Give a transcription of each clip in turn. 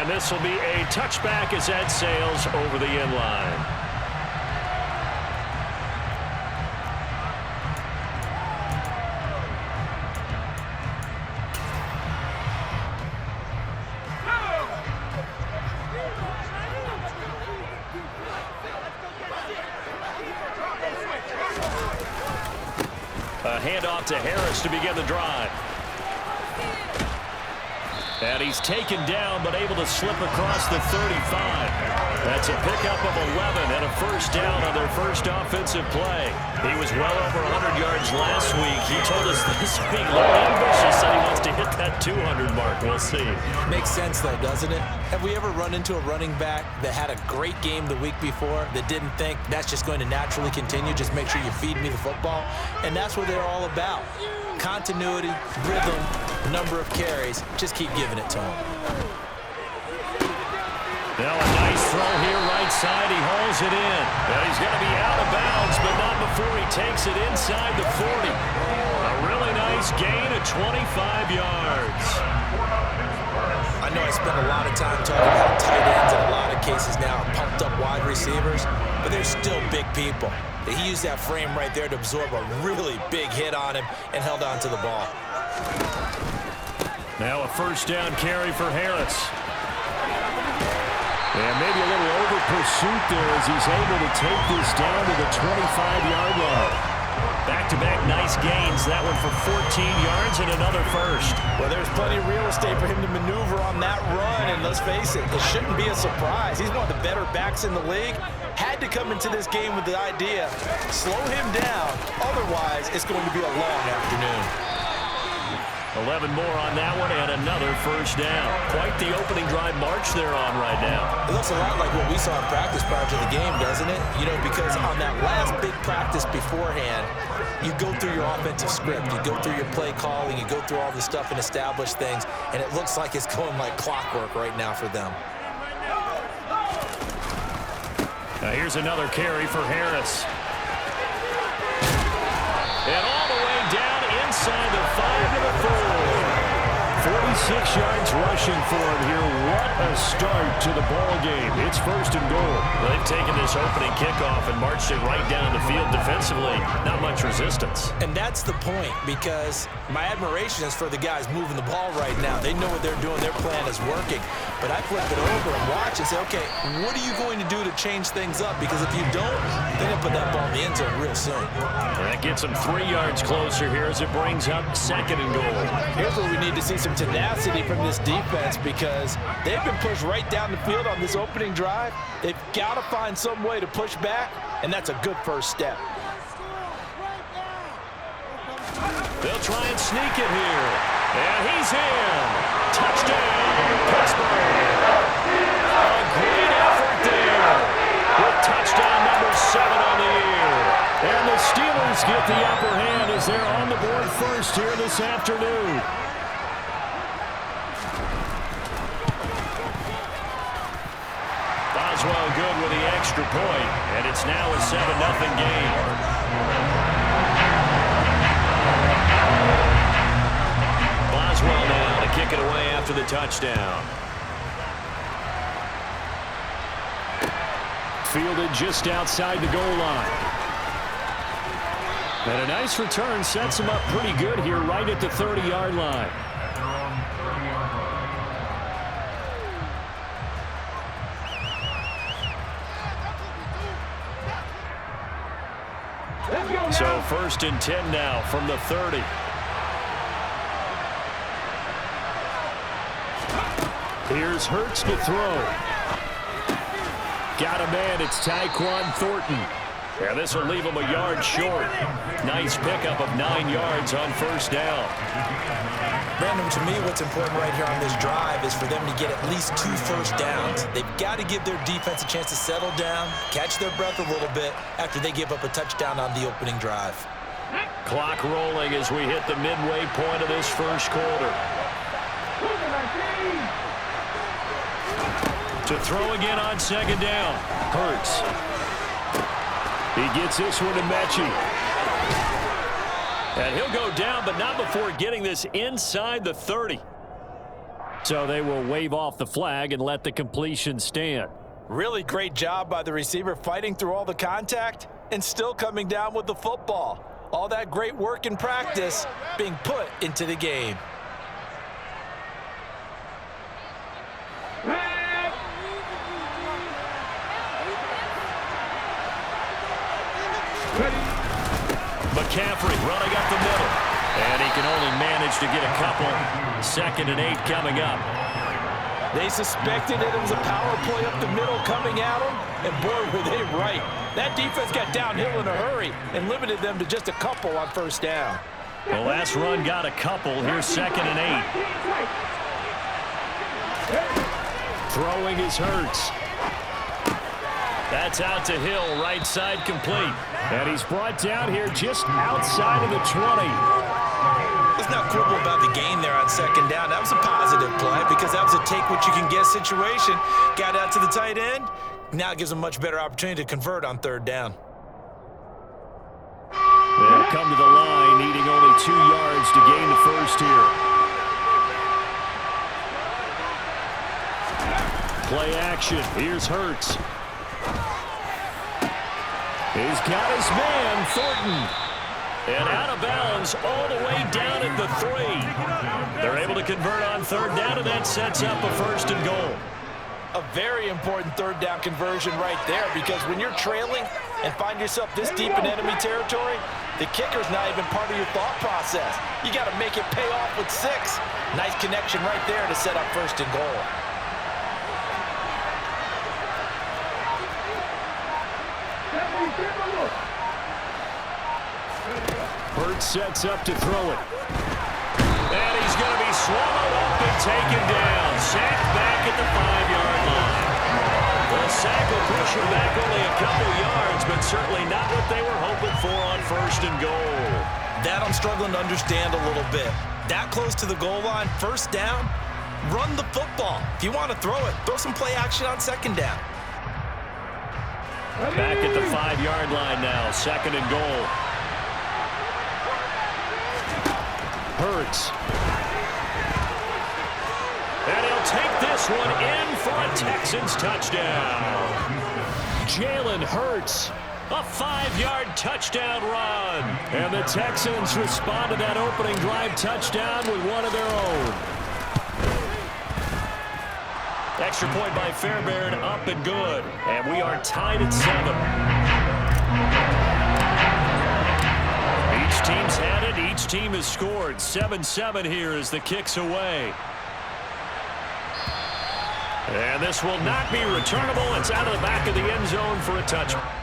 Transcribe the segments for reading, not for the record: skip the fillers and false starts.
And this will be a touchback as that sails over the end line. A handoff to Harris to begin the drive. And he's taken down, but able to slip across the 35. That's a pickup of 11 and a first down on their first offensive play. He was well over 100 yards last week. He told us this week, Lord Ambitious said he wants to hit that 200 mark. We'll see. Makes sense, though, doesn't it? Have we ever run into a running back that had a great game the week before that didn't think that's just going to naturally continue? Just make sure you feed me the football. And that's what they're all about. Continuity, rhythm, number of carries. Just keep giving it to him. Now a nice throw here, right side. He hauls it in. And he's going to be out of bounds, but not before he takes it inside the 40. A really nice gain of 25 yards. I know I spent a lot of time talking about tight ends in a lot of cases now, pumped up wide receivers, but they're still big people. He used that frame right there to absorb a really big hit on him and held on to the ball. Now a first down carry for Harris. And maybe a little over pursuit there as he's able to take this down to the 25-yard line. Back-to-back nice gains. That one for 14 yards and another first. Well, there's plenty of real estate for him to maneuver on that run, and let's face it, it shouldn't be a surprise. He's one of the better backs in the league. Had to come into this game with the idea, slow him down, otherwise it's going to be a long afternoon. 11 more on that one and another first down. Quite the opening drive march they're on right now. It looks a lot like what we saw in practice prior to the game, doesn't it? You know, because on that last big practice beforehand, you go through your offensive script, you go through your play calling, you go through all this stuff and establish things, and it looks like it's going like clockwork right now for them. Now here's another carry for Harris. And all the way down inside the 5 to the 4. 46 yards rushing for him here. What a start to the ball game. It's first and goal. Well, they've taken this opening kickoff and marched it right down the field defensively. Not much resistance. And that's the point, because my admiration is for the guys moving the ball right now. They know what they're doing. Their plan is working. But I flip it over and watch and say, okay, what are you going to do to change things up? Because if you don't, they're going to put that ball in the end zone real soon. And that gets them 3 yards closer here as it brings up second and goal. Here's where we need to see some tenacity from this defense, because they've been pushed right down the field on this opening drive. They've got to find some way to push back, and that's a good first step. They'll try and sneak it here. And he's in. Touchdown, Pittsburgh. A great effort there. With touchdown number 7 on the year. And the Steelers get the upper hand as they're on the board first here this afternoon. Boswell good with the extra point, and it's now a 7-0 game. Boswell now to kick it away after the touchdown. Fielded just outside the goal line. And a nice return sets him up pretty good here right at the 30-yard line. So first and 10 now from the 30. Here's Hurts to throw. Got a man, it's Tyquan Thornton. Yeah, this will leave him a yard short. Nice pickup of 9 yards on first down. Brandon, to me, what's important right here on this drive is for them to get at least 2 first downs. They've got to give their defense a chance to settle down, catch their breath a little bit after they give up a touchdown on the opening drive. Clock rolling as we hit the midway point of this first quarter. To throw again on second down. Hurts. He gets this one to Mechie. And he'll go down, but not before getting this inside the 30. So they will wave off the flag and let the completion stand. Really great job by the receiver fighting through all the contact and still coming down with the football. All that great work in practice being put into the game. McCaffrey running up the middle. And he can only manage to get a couple. 2nd and 8 coming up. They suspected that it was a power play up the middle coming at them, and boy, were they right. That defense got downhill in a hurry and limited them to just a couple on 1st down. The last run got a couple. Here's 2nd and 8. Throwing is Hurts. That's out to Hill, right side complete. And he's brought down here just outside of the 20. Let's not quibble about the gain there on 2nd down. That was a positive play because that was a take-what-you-can-get situation. Got out to the tight end. Now it gives them a much better opportunity to convert on 3rd down. They'll come to the line, needing only 2 yards to gain the first here. Play action. Here's Hurts. He's got his man, Thornton. And out of bounds all the way down at the 3. They're able to convert on 3rd down, and that sets up a 1st and goal. A very important 3rd down conversion right there, because when you're trailing and find yourself this deep in enemy territory, the kicker's not even part of your thought process. You got to make it pay off with 6. Nice connection right there to set up 1st and goal. Hurts sets up to throw it. And he's going to be swallowed up and taken down. Sacked back at the 5-yard line. The sack will push him back only a couple yards, but certainly not what they were hoping for on 1st and goal. That I'm struggling to understand a little bit. That close to the goal line, 1st down, run the football. If you want to throw it, throw some play action on 2nd down. Back at the 5-yard line now, 2nd and goal. Hurts. And he'll take this one in for a Texans touchdown. Jalen Hurts, a 5-yard touchdown run. And the Texans respond to that opening drive touchdown with one of their own. Extra point by Fairbairn, up and good. And we are tied at 7. Each team's had it. Each team has scored. 7-7 here as the kick's away. And this will not be returnable. It's out of the back of the end zone for a touchdown.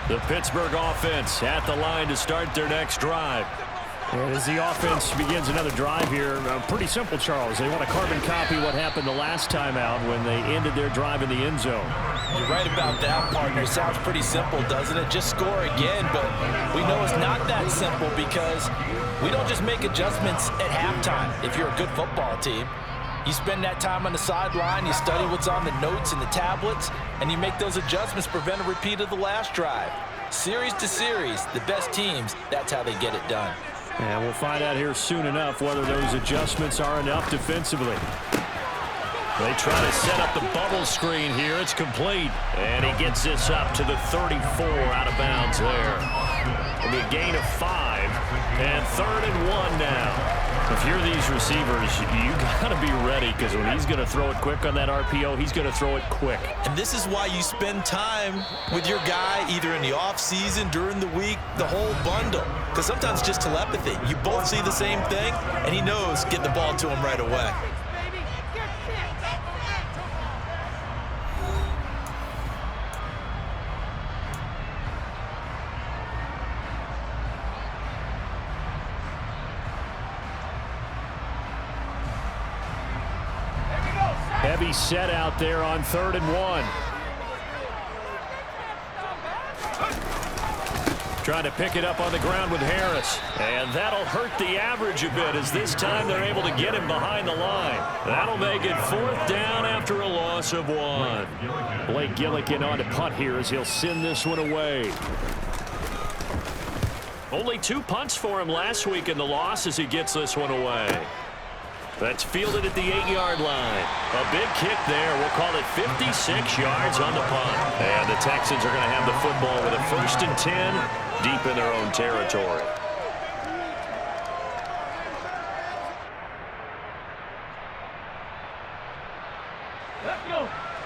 The Pittsburgh offense at the line to start their next drive. And as the offense begins another drive here, pretty simple, Charles. They want to carbon copy what happened the last time out when they ended their drive in the end zone. You're right about that, partner. Sounds pretty simple, doesn't it? Just score again, but we know it's not that simple because we don't just make adjustments at halftime if you're a good football team. You spend that time on the sideline, you study what's on the notes and the tablets, and you make those adjustments, prevent a repeat of the last drive. Series to series, the best teams, that's how they get it done. And we'll find out here soon enough whether those adjustments are enough defensively. They try to set up the bubble screen here. It's complete. And he gets this up to the 34 out of bounds there. It'll be a gain of 5. And 3rd and 1 now. If you're these receivers, you got to be ready because when he's going to throw it quick on that RPO, he's going to throw it quick. And this is why you spend time with your guy either in the offseason, during the week, the whole bundle. Because sometimes it's just telepathy. You both see the same thing, and he knows get the ball to him right away. Heavy set out there on 3rd and 1. Trying to pick it up on the ground with Harris. And that'll hurt the average a bit as this time they're able to get him behind the line. That'll make it 4th down after a loss of 1. Blake Gillikin on to punt here as he'll send this one away. Only 2 punts for him last week in the loss as he gets this one away. That's fielded at the 8-yard line. A big kick there. We'll call it 56 yards on the punt. And the Texans are going to have the football with a 1st and 10 deep in their own territory.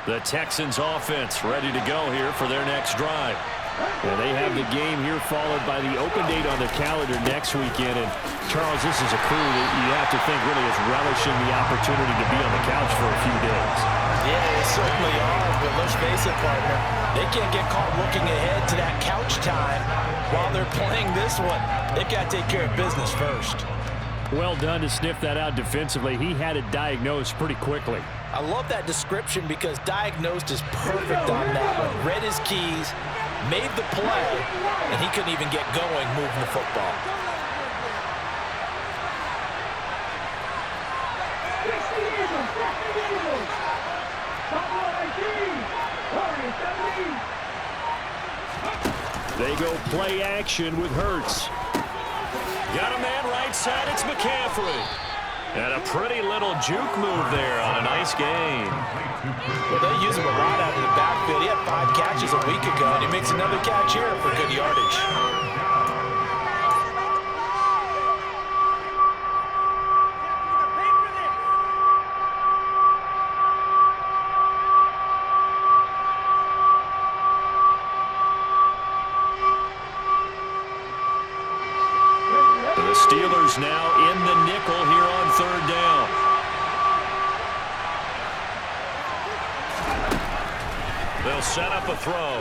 The Texans offense ready to go here for their next drive. And they have the game here followed by the open date on their calendar next weekend. And, Charles, this is a crew that you have to think really is relishing the opportunity to be on the couch for a few days. Yeah, they certainly are, but let's face it, partner. They can't get caught looking ahead to that couch time while they're playing this one. They've got to take care of business first. Well done to sniff that out defensively. He had it diagnosed pretty quickly. I love that description because diagnosed is perfect on that one. Read his keys, made the play, and he couldn't even get going moving the football. They go play action with Hurts. Got a man right side. It's McCaffrey. And a pretty little juke move there on a nice game. Well, they use him a lot out of the backfield. He had 5 catches a week ago, and he makes another catch here for good yardage. The Steelers now in the nickel here on 3rd down. They'll set up a throw.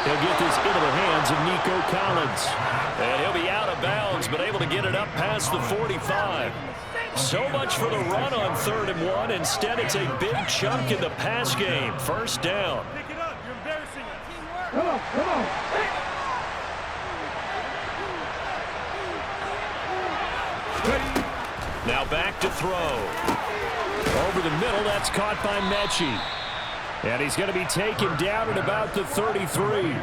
He'll get this into the hands of Nico Collins. And he'll be out of bounds, but able to get it up past the 45. So much for the run on 3rd and 1. Instead, it's a big chunk in the pass game. 1st down. Pick it up. You're embarrassing us. Come on, come on. Now back to throw. Over the middle, that's caught by Mechie. And he's going to be taken down at about the 33.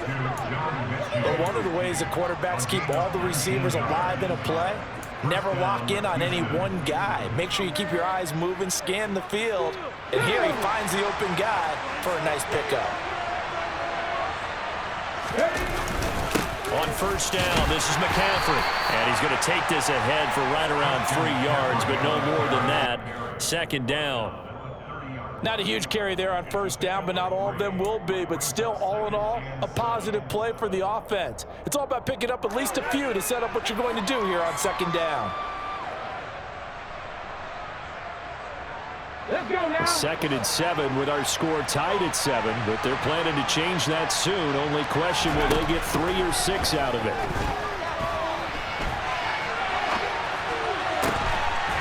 But one of the ways the quarterbacks keep all the receivers alive in a play, never lock in on any one guy. Make sure you keep your eyes moving, scan the field. And here he finds the open guy for a nice pickup. On 1st down, this is McCaffrey. And he's going to take this ahead for right around 3 yards, but no more than that. 2nd down. Not a huge carry there on 1st down, but not all of them will be. But still, all in all, a positive play for the offense. It's all about picking up at least a few to set up what you're going to do here on 2nd down. Let's go now. 2nd and 7 with our score tied at 7, but they're planning to change that soon. Only question, will they get 3 or 6 out of it?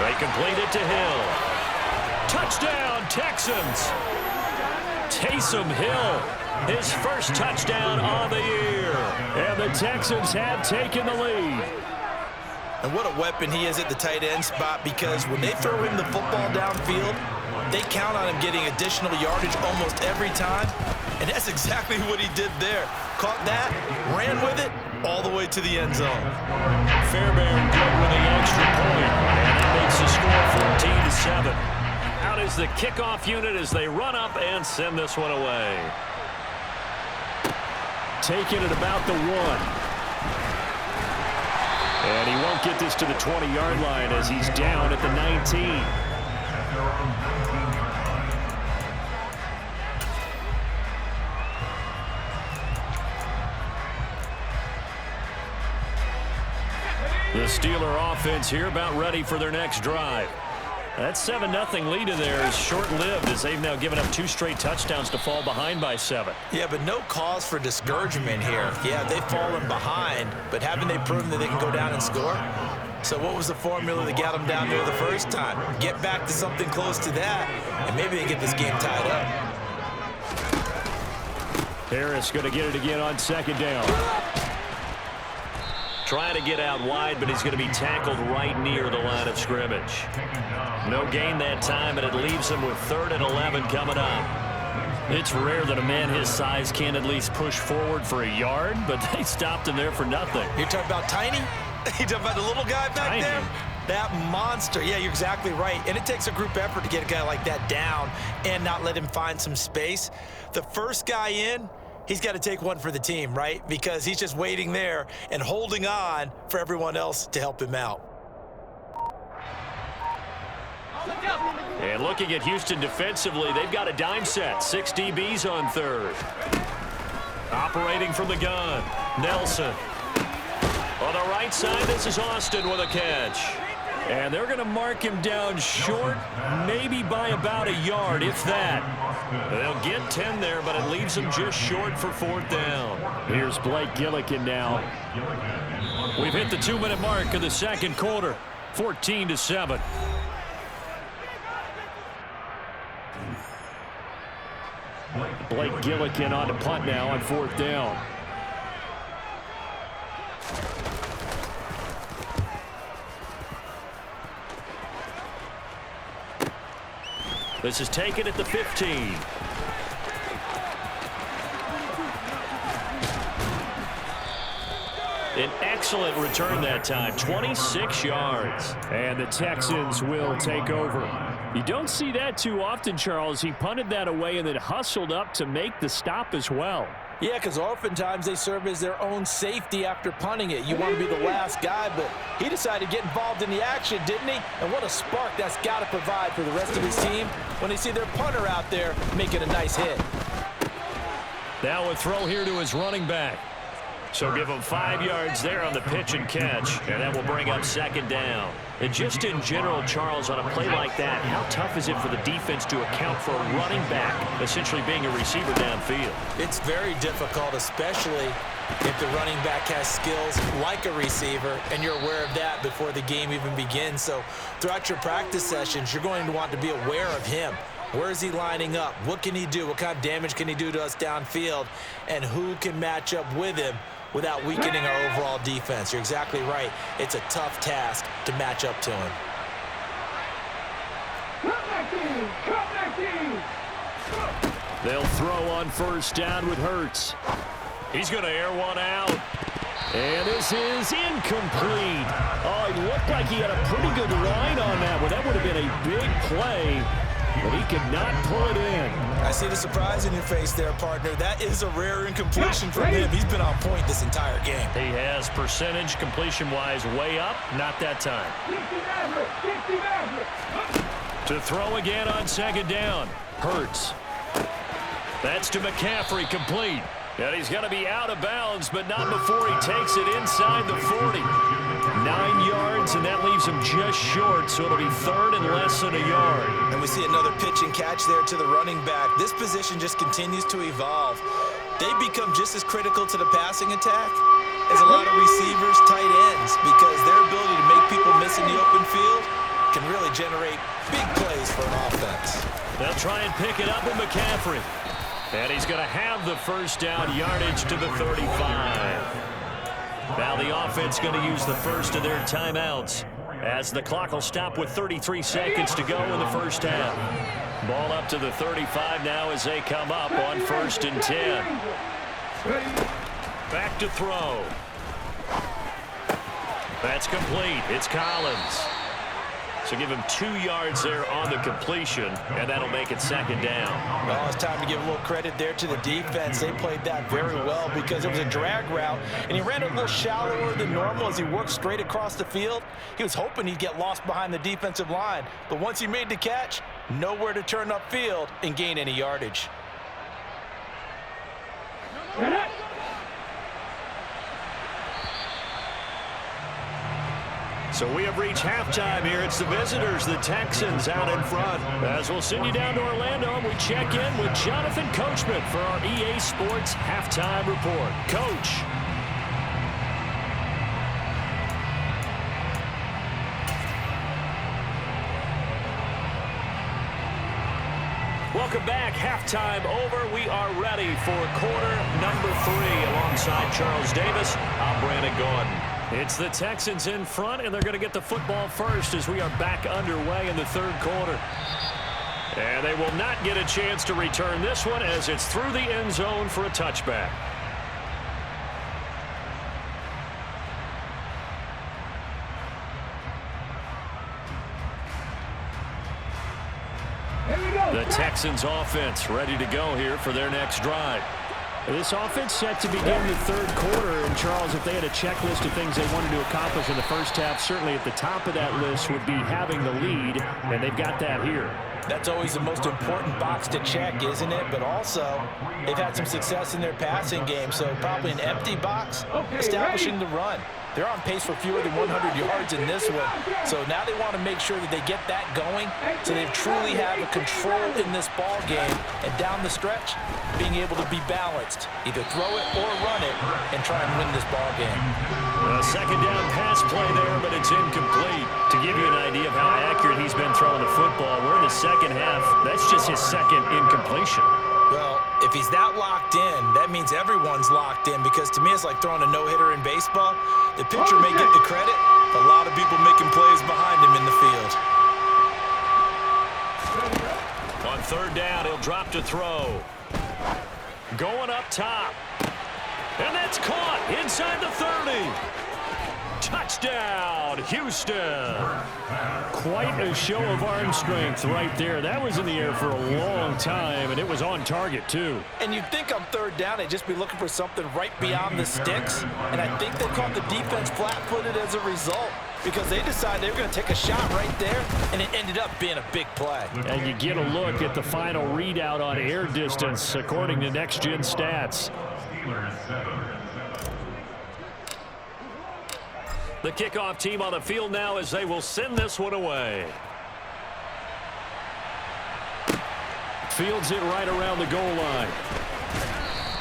They complete it to Hill. Touchdown, Texans. Taysom Hill, his first touchdown of the year. And the Texans have taken the lead. And what a weapon he is at the tight end spot, because when they throw him the football downfield, they count on him getting additional yardage almost every time. And that's exactly what he did there. Caught that, ran with it, all the way to the end zone. Fairbairn good with the extra point. And that makes the score 14-7. Out is the kickoff unit as they run up and send this one away. Taking it about the 1. And he won't get this to the 20-yard line as he's down at the 19. The Steeler offense here about ready for their next drive. That 7-0 lead in there is short-lived as they've now given up 2 straight touchdowns to fall behind by 7. Yeah, but no cause for discouragement here. Yeah, they've fallen behind, but haven't they proven that they can go down and score? So what was the formula that got them down there the first time? Get back to something close to that, and maybe they get this game tied up. Harris going to get it again on second down. Trying to get out wide, but he's going to be tackled right near the line of scrimmage. No gain that time, and it leaves him with 3rd and 11 coming up. It's rare that a man his size can't at least push forward for a yard, but they stopped him there for nothing. You're talking about Tiny? You're talking about the little guy back there? That monster. Yeah, you're exactly right. And it takes a group effort to get a guy like that down and not let him find some space. The first guy in, he's got to take one for the team, right? Because he's just waiting there and holding on for everyone else to help him out. And looking at Houston defensively, they've got a dime set. 6 DBs on 3rd. Operating from the gun, Nelson. On the right side, this is Austin with a catch. And they're going to mark him down short, maybe by about a yard, if that. They'll get 10 there, but it leaves them just short for 4th down. Here's Blake Gillikin now. We've hit the 2-minute mark of the second quarter, 14-7. Blake Gillikin on to punt now on 4th down. This is taken at the 15. An excellent return that time, 26 yards. And the Texans will take over. You don't see that too often, Charles. He punted that away and then hustled up to make the stop as well. Yeah, because oftentimes they serve as their own safety after punting it. You want to be the last guy, but he decided to get involved in the action, didn't he? And what a spark that's got to provide for the rest of his team when they see their punter out there making a nice hit. Now a throw here to his running back. So give him 5 yards there on the pitch and catch, and that will bring up 2nd down. And just in general, Charles, on a play like that, how tough is it for the defense to account for a running back essentially being a receiver downfield? It's very difficult, especially if the running back has skills like a receiver, and you're aware of that before the game even begins. So throughout your practice sessions, you're going to want to be aware of him. Where is he lining up? What can he do? What kind of damage can he do to us downfield? And who can match up with him without weakening our overall defense? You're exactly right. It's a tough task to match up to him. They'll throw on 1st down with Hurts. He's going to air one out. And this is incomplete. Oh, it looked like he had a pretty good line on that one. That would have been a big play, but he could not pull it in. I see the surprise in your face there, partner. That is a rare incompletion from him. He's been on point this entire game. He has percentage completion-wise way up. Not that time. To throw again on 2nd down. Hurts. That's to McCaffrey, complete. And he's going to be out of bounds, but not before he takes it inside the 40. 9 yards, and that leaves him just short, so it'll be 3rd and less than a yard. And we see another pitch and catch there to the running back. This position just continues to evolve. They become just as critical to the passing attack as a lot of receivers, tight ends, because their ability to make people miss in the open field can really generate big plays for an offense. They'll try and pick it up with McCaffrey. And he's going to have the 1st down, yardage to the 35. Now the offense going to use the first of their timeouts as the clock will stop with 33 seconds to go in the 1st half. Ball up to the 35 now as they come up on 1st and 10. Back to throw. That's complete. It's Collins. So give him 2 yards there on the completion, and that'll make it 2nd down. Well, it's time to give a little credit there to the defense. They played that very well because it was a drag route, and he ran it a little shallower than normal as he worked straight across the field. He was hoping he'd get lost behind the defensive line, but once he made the catch, nowhere to turn upfield and gain any yardage. So we have reached halftime here. It's the visitors, the Texans, out in front. As we'll send you down to Orlando, we check in with Jonathan Coachman for our EA Sports Halftime Report. Coach. Welcome back. Halftime over. We are ready for quarter number 3. Alongside Charles Davis, I'm Brandon Gordon. It's the Texans in front, and they're going to get the football first as we are back underway in the third quarter. And they will not get a chance to return this one as it's through the end zone for a touchback. The Texans offense ready to go here for their next drive. This offense set to begin the third quarter. And, Charles, if they had a checklist of things they wanted to accomplish in the first half, certainly at the top of that list would be having the lead, and they've got that here. That's always the most important box to check, isn't it? But also, they've had some success in their passing game, so probably an empty box, establishing the run. They're on pace for fewer than 100 yards in this one. So now they want to make sure that they get that going so they truly have a control in this ball game. And down the stretch, being able to be balanced. Either throw it or run it and try and win this ball game. A second down pass play there, but it's incomplete. To give you an idea of how accurate he's been throwing the football, we're in the second half. That's just his second incompletion. Well, if he's that locked in, that means everyone's locked in, because to me it's like throwing a no-hitter in baseball. The pitcher may get the credit, but a lot of people making plays behind him in the field. On third down, he'll drop to throw. Going up top. And that's caught inside the 30. Touchdown, Houston. Quite a show of arm strength right there. That was in the air for a long time, and it was on target, too. And you'd think on third down they'd just be looking for something right beyond the sticks. And I think they caught the defense flat-footed as a result, because they decided they were going to take a shot right there, and it ended up being a big play. And you get a look at the final readout on air distance, according to Next Gen Stats. The kickoff team on the field now as they will send this one away. Fields it right around the goal line.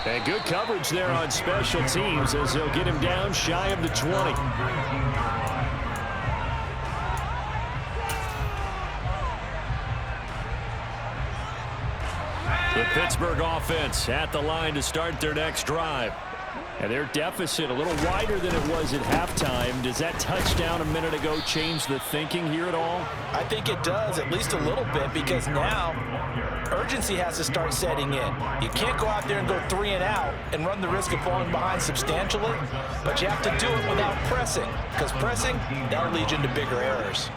And good coverage there on special teams as they'll get him down shy of the 20. The Pittsburgh offense at the line to start their next drive. And their deficit a little wider than it was at halftime. Does that touchdown a minute ago change the thinking here at all? I think it does, at least a little bit, because now urgency has to start setting in. You can't go out there and go 3 and out and run the risk of falling behind substantially, but you have to do it without pressing, because pressing, that'll lead you into bigger errors.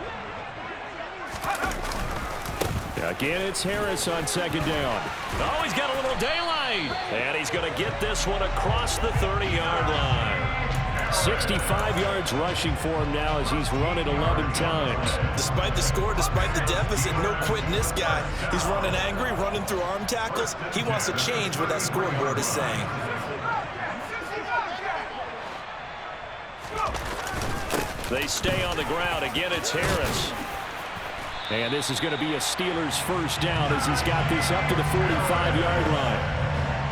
Again, it's Harris on second down. Oh, he's got a little daylight. And he's going to get this one across the 30-yard line. 65 yards rushing for him now as he's run it 11 times. Despite the score, despite the deficit, no quitting this guy. He's running angry, running through arm tackles. He wants to change what that scoreboard is saying. They stay on the ground. Again, it's Harris. And this is going to be a Steelers first down as he's got this up to the 45-yard line.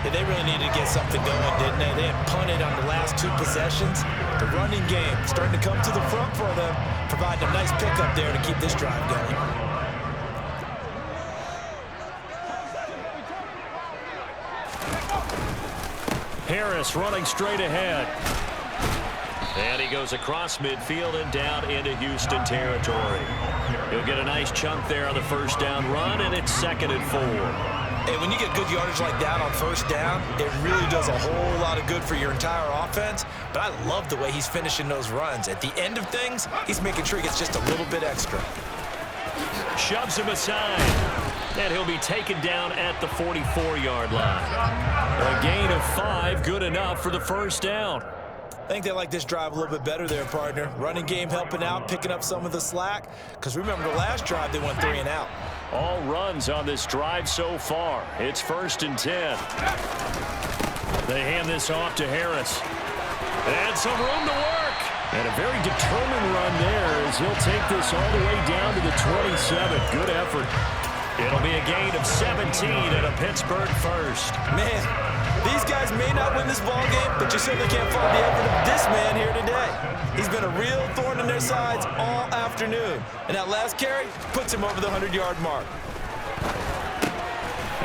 Yeah, they really needed to get something going, didn't they? They had punted on the last 2 possessions. The running game starting to come to the front for them, providing a nice pickup there to keep this drive going. Harris running straight ahead. And he goes across midfield and down into Houston territory. He'll get a nice chunk there on the first down run, and it's 2nd and 4. Hey, when you get good yardage like that on first down, it really does a whole lot of good for your entire offense. But I love the way he's finishing those runs. At the end of things, he's making sure he gets just a little bit extra. Shoves him aside. And he'll be taken down at the 44-yard line. A gain of 5, good enough for the first down. I think they like this drive a little bit better there, partner. Running game helping out, picking up some of the slack. Because remember, the last drive, they went 3 and out. All runs on this drive so far. It's 1st and 10. They hand this off to Harris. And some room to work. And a very determined run there as he'll take this all the way down to the 27. Good effort. It'll be a gain of 17 and a Pittsburgh first. Man, these guys may not win this ball game, but you certainly can't fault the effort of this man here today. He's been a real thorn in their sides all afternoon. And that last carry puts him over the 100-yard mark.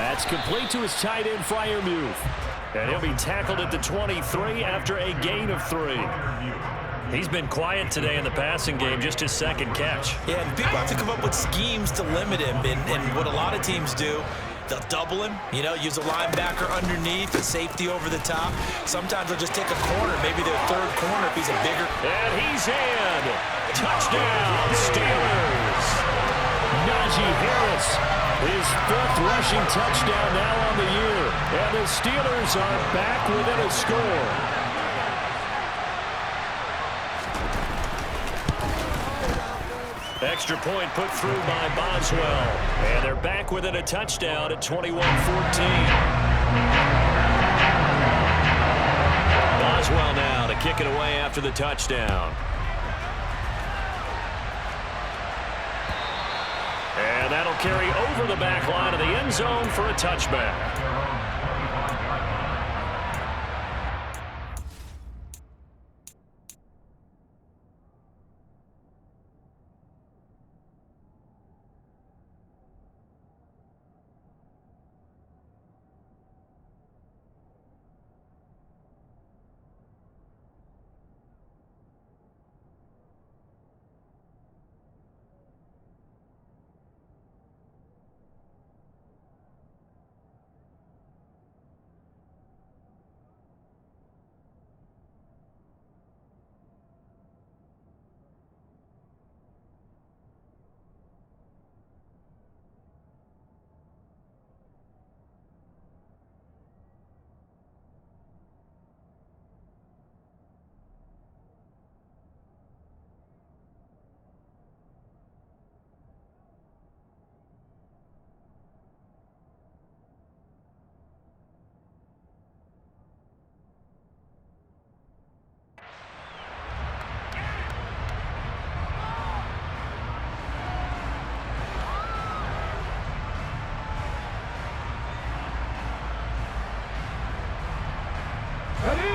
That's complete to his tight end, Freiermuth. And he'll be tackled at the 23 after a gain of 3. He's been quiet today in the passing game, just his second catch. Yeah, and people have to come up with schemes to limit him, and what a lot of teams do, they'll double him, use a linebacker underneath, a safety over the top. Sometimes they'll just take a corner, maybe their third corner if he's a bigger. And he's in. Touchdown, Steelers. Najee Harris, his 5th rushing touchdown now on the year. And the Steelers are back within a score. Extra point put through by Boswell. And they're back within a touchdown at 21-14. Boswell now to kick it away after the touchdown. And that'll carry over the back line of the end zone for a touchback.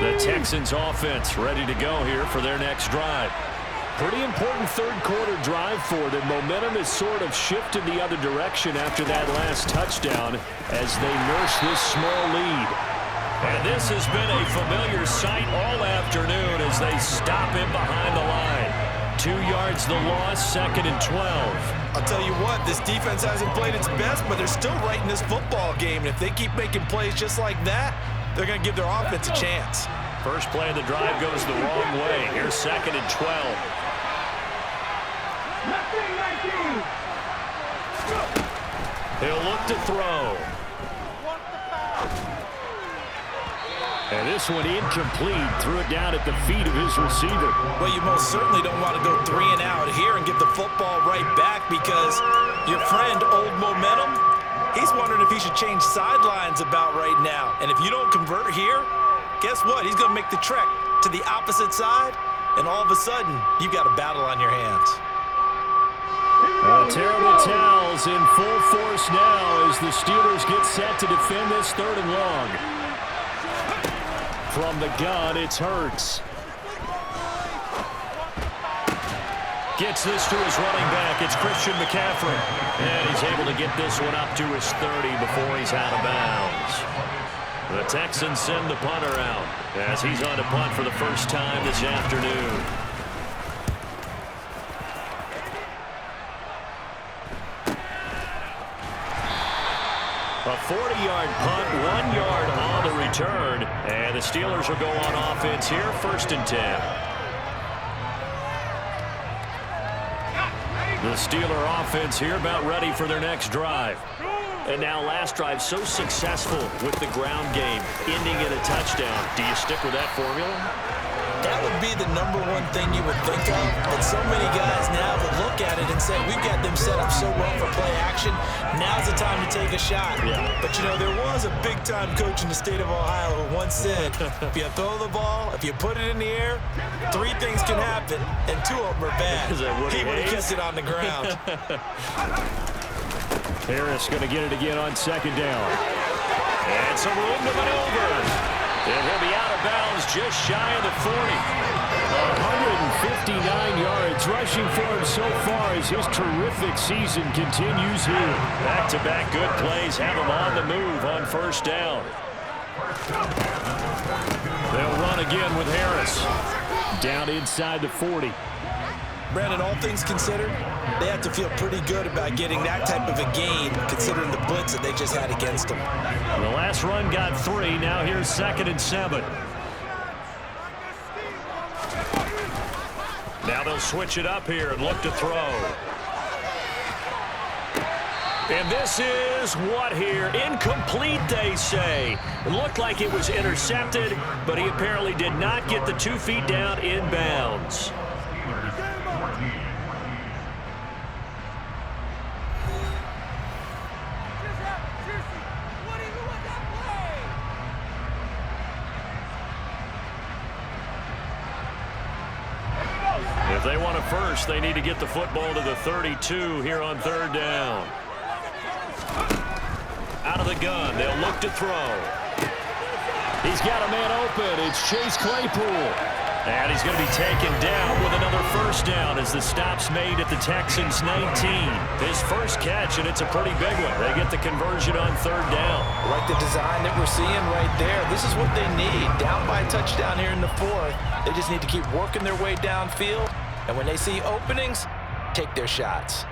The Texans offense ready to go here for their next drive. Pretty important third-quarter drive for them. Momentum has sort of shifted the other direction after that last touchdown as they nurse this small lead. And this has been a familiar sight all afternoon as they stop him behind the line. 2 yards the loss, 2nd and 12. I'll tell you what, this defense hasn't played its best, but they're still right in this football game. And if they keep making plays just like that, they're going to give their offense a chance. First play of the drive goes the wrong way. Here's 2nd and 12. He'll look to throw. And this one incomplete. Threw it down at the feet of his receiver. Well, you most certainly don't want to go 3 and out here and get the football right back because your friend, Old Momentum, he's wondering if he should change sidelines about right now. And if you don't convert here, guess what? He's going to make the trek to the opposite side, and all of a sudden, you've got a battle on your hands. Terrible towels in full force now as the Steelers get set to defend this 3rd and long. From the gun, it's Hurts. Gets this to his running back. It's Christian McCaffrey. And he's able to get this one up to his 30 before he's out of bounds. The Texans send the punter out as he's on to punt for the first time this afternoon. A 40-yard punt, 1 yard on the return. And the Steelers will go on offense here, 1st and 10. The Steeler offense here about ready for their next drive. And now last drive so successful with the ground game, ending in a touchdown. Do you stick with that formula? That would be the #1 thing you would think of. But so many guys now will look at it and say, we've got them set up so well for play action. Now's the time to take a shot. Yeah. But, there was a big-time coach in the state of Ohio who once said, if you throw the ball, if you put it in the air, 3 things can happen, and 2 of them are bad. Is that Woody He would have Hayes? kept it on the ground. Harris going to get it again on 2nd down. And some room to maneuver. And he'll be out of bounds just shy of the 40. 59 yards rushing for him so far as his terrific season continues here. Back-to-back good plays have him on the move on first down. They'll run again with Harris. Down inside the 40. Brandon, all things considered, they have to feel pretty good about getting that type of a gain considering the blitz that they just had against them. The last run got 3. Now here's 2nd and 7. Now they'll switch it up here and look to throw. And this is what here? Incomplete, they say. It looked like it was intercepted, but he apparently did not get the 2 feet down in bounds. If they want a first, they need to get the football to the 32 here on 3rd down. Out of the gun, they'll look to throw. He's got a man open. It's Chase Claypool. And he's going to be taken down with another first down as the stop's made at the Texans' 19. His first catch, and it's a pretty big one. They get the conversion on 3rd down. I like the design that we're seeing right there. This is what they need. Down by a touchdown here in the 4th. They just need to keep working their way downfield. And when they see openings, take their shots.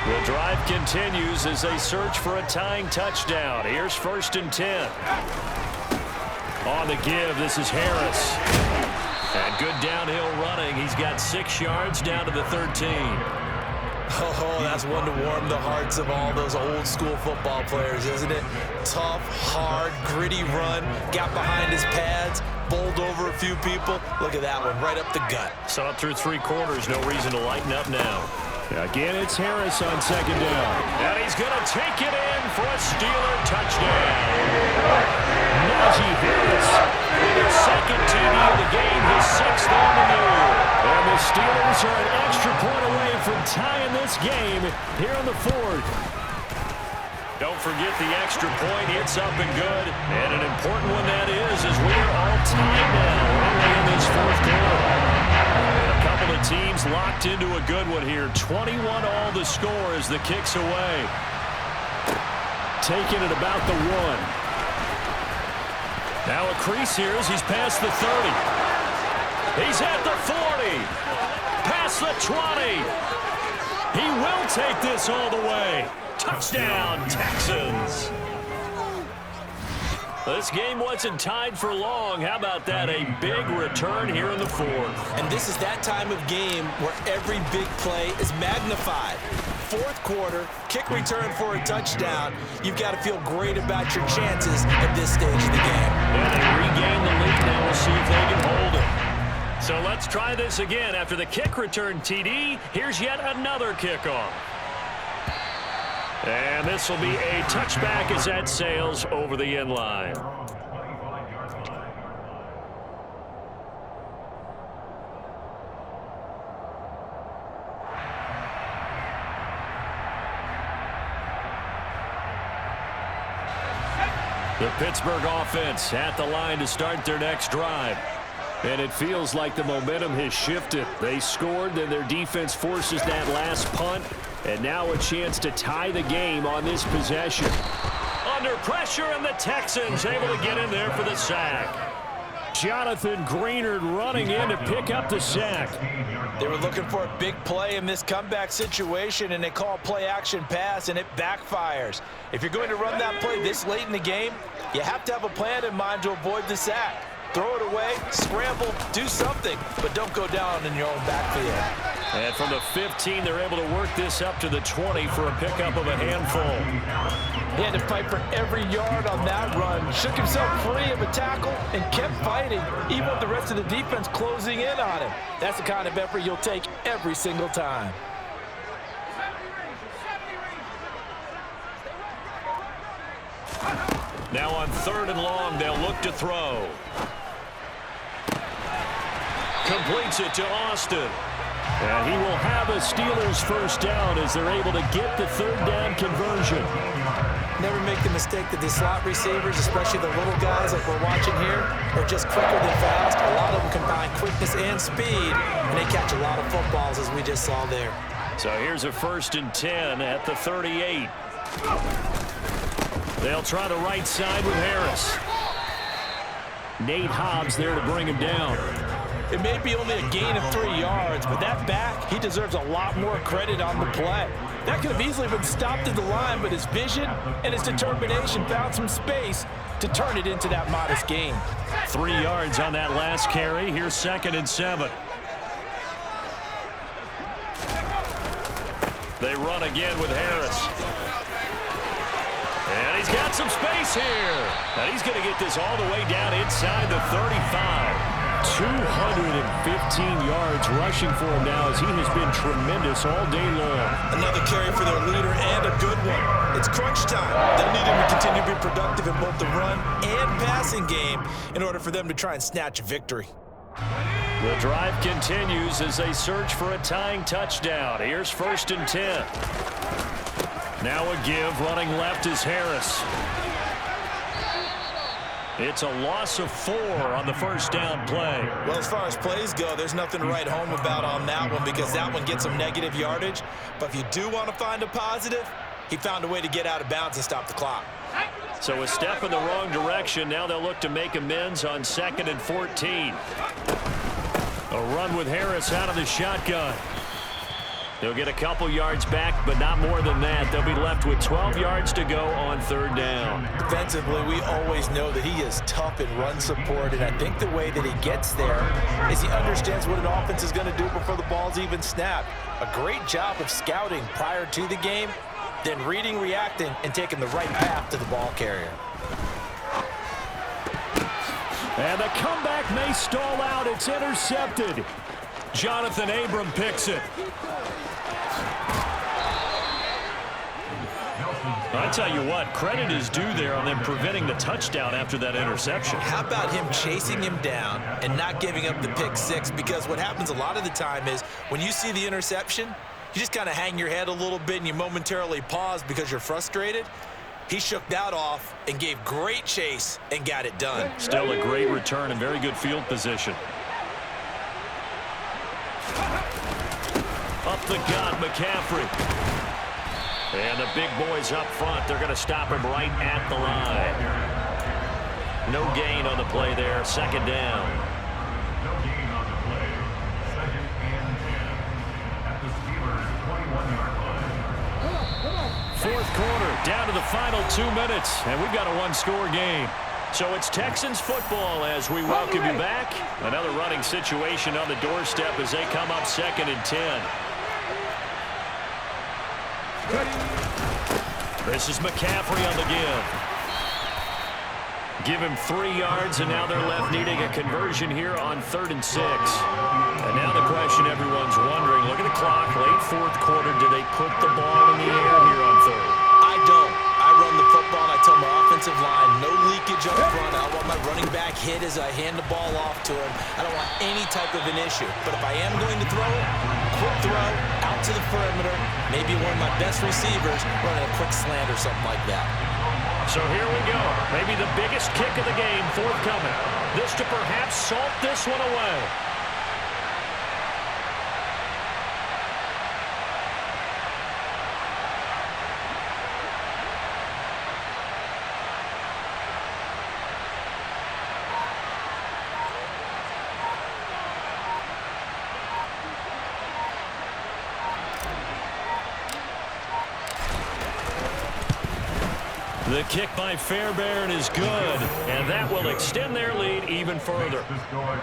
The drive continues as they search for a tying touchdown. Here's 1st and 10. On the give, this is Harris. And good downhill running. He's got 6 yards down to the 13. Oh, that's one to warm the hearts of all those old school football players, isn't it? Tough, hard, gritty run. Got behind his pads, bowled over a few people. Look at that one, right up the gut. Saw it through 3 quarters. No reason to lighten up now. Again, it's Harris on 2nd down. And he's going to take it in for a Steeler touchdown. Najee Harris With his 2nd TD of the game, his 6th on the year. And the Steelers are an extra point away from tying this game here in the 4th. Don't forget the extra point. It's up and good. And an important one that is as we are all tied now early in this 4th quarter. A couple of teams locked into a good one here. 21 all the score as the kick's away. Taking it about the 1. Now a crease here as he's past the 30. He's at the 40. Past the 20. He will take this all the way. Touchdown, Texans. This game wasn't tied for long. How about that? A big return here in the 4th. And this is that time of game where every big play is magnified. 4th quarter, kick return for a touchdown. You've got to feel great about your chances at this stage of the game. And they regain the lead now. We'll see if they can hold it. So let's try this again. After the kick return TD, here's yet another kickoff. And this will be a touchback as that sails over the end line. The Pittsburgh offense at the line to start their next drive. And it feels like the momentum has shifted. They scored, then their defense forces that last punt. And now a chance to tie the game on this possession. Under pressure, and the Texans able to get in there for the sack. Jonathan Greenard running in to pick up the sack. They were looking for a big play in this comeback situation, and they call play action pass, and it backfires. If you're going to run that play this late in the game, you have to have a plan in mind to avoid the sack. Throw it away, scramble, do something, but don't go down in your own backfield. And from the 15, they're able to work this up to the 20 for a pickup of a handful. He had to fight for every yard on that run. Shook himself free of a tackle and kept fighting, even with the rest of the defense closing in on him. That's the kind of effort you'll take every single time. Now on 3rd and long, they'll look to throw. Completes it to Austin. And he will have a Steelers first down as they're able to get the 3rd down conversion. Never make the mistake that these slot receivers, especially the little guys like we're watching here, are just quicker than fast. A lot of them combine quickness and speed, and they catch a lot of footballs, as we just saw there. So here's a 1st and 10 at the 38. They'll try the right side with Harris. Nate Hobbs there to bring him down. It may be only a gain of 3 yards, but that back, he deserves a lot more credit on the play. That could have easily been stopped at the line, but his vision and his determination found some space to turn it into that modest gain. 3 yards on that last carry. Here's 2nd and 7. They run again with Harris. And he's got some space here. And he's going to get this all the way down inside the 35. 215 yards rushing for him now as he has been tremendous all day long. Another carry for their leader and a good one. It's crunch time. They'll need him to continue to be productive in both the run and passing game in order for them to try and snatch a victory. The drive continues as they search for a tying touchdown. Here's 1st and 10. Now a give. Running left is Harris. It's a loss of 4 on the 1st down play. Well, as far as plays go, there's nothing to write home about on that one because that one gets some negative yardage. But if you do want to find a positive, he found a way to get out of bounds and stop the clock. So a step in the wrong direction. Now they'll look to make amends on 2nd and 14. A run with Harris out of the shotgun. They'll get a couple yards back, but not more than that. They'll be left with 12 yards to go on 3rd down. Defensively, we always know that he is tough in run support, and I think the way that he gets there is he understands what an offense is going to do before the ball's even snapped. A great job of scouting prior to the game, then reading, reacting, and taking the right path to the ball carrier. And the comeback may stall out. It's intercepted. Jonathan Abram picks it. I tell you what, credit is due there on them preventing the touchdown after that interception. How about him chasing him down and not giving up the pick 6? Because what happens a lot of the time is when you see the interception, you just kind of hang your head a little bit and you momentarily pause because you're frustrated. He shook that off and gave great chase and got it done. Still a great return and very good field position. Up the gut, McCaffrey. And the big boys up front, they're going to stop him right at the line. No gain on the play there, 2nd down. No gain on the play, 2nd and 10 at the Steelers' 21-yard line. 4th quarter, down to the final 2 minutes, and we've got a 1-score game. So it's Texans football as we welcome you back. Another running situation on the doorstep as they come up 2nd and 10. This is McCaffrey on the give. Give him 3 yards, and now they're left needing a conversion here on 3rd and 6. And now the question everyone's wondering, look at the clock, late 4th quarter, do they put the ball in the air here on 3rd? I don't. I run the football, and I tell my offensive line, no leakage up front. I want my running back hit as I hand the ball off to him. I don't want any type of an issue. But if I am going to throw it, quick throw, out to the perimeter, maybe one of my best receivers running a quick slant or something like that. So here we go. Maybe the biggest kick of the game forthcoming. This to perhaps salt this one away. The kick by Fairbairn is good, and that will extend their lead even further.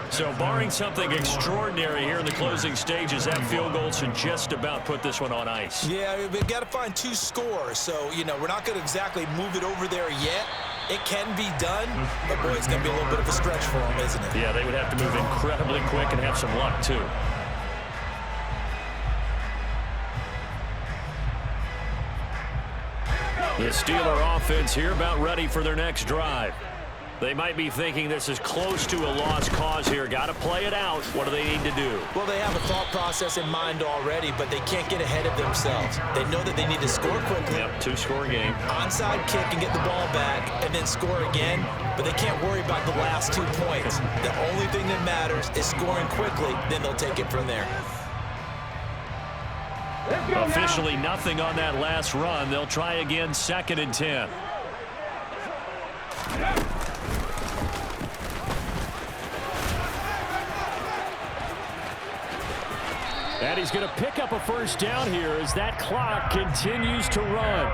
So barring something extraordinary here in the closing stages, that field goal should just about put this one on ice. Yeah, we've got to find 2 scores. So, you know, we're not going to exactly move it over there yet. It can be done, but boy, it's going to be a little bit of a stretch for them, isn't it? Yeah, they would have to move incredibly quick and have some luck, too. The Steeler offense here about ready for their next drive. They might be thinking this is close to a lost cause here. Got to play it out. What do they need to do? Well, they have a thought process in mind already, but they can't get ahead of themselves. They know that they need to score quickly. Yep, two-score game. Onside kick and get the ball back and then score again, but they can't worry about the last 2 points. The only thing that matters is scoring quickly, then they'll take it from there. Officially nothing on that last run. They'll try again, 2nd and 10. And he's going to pick up a first down here as that clock continues to run.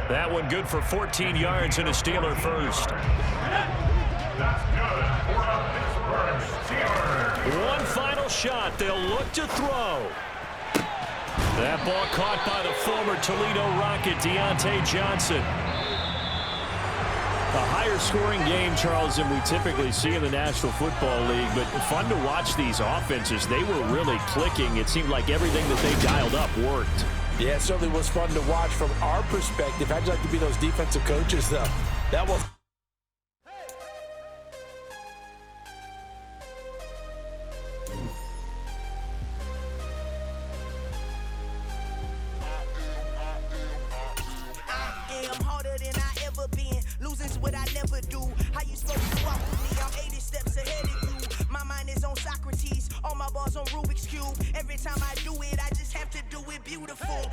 That one good for 14 yards and a Steeler first. That's good for a Pittsburgh Steelers. One final shot. They'll look to throw. That ball caught by the former Toledo Rocket, Deontay Johnson. A higher scoring game, Charles, than we typically see in the National Football League, but fun to watch these offenses. They were really clicking. It seemed like everything that they dialed up worked. Yeah, it certainly was fun to watch from our perspective. How'd you like to be those defensive coaches, though? That was... What I never do. How you supposed to walk with me? I'm 80 steps ahead of you. My mind is on Socrates. All my balls on Rubik's Cube. Every time I do it, I just have to do it beautiful.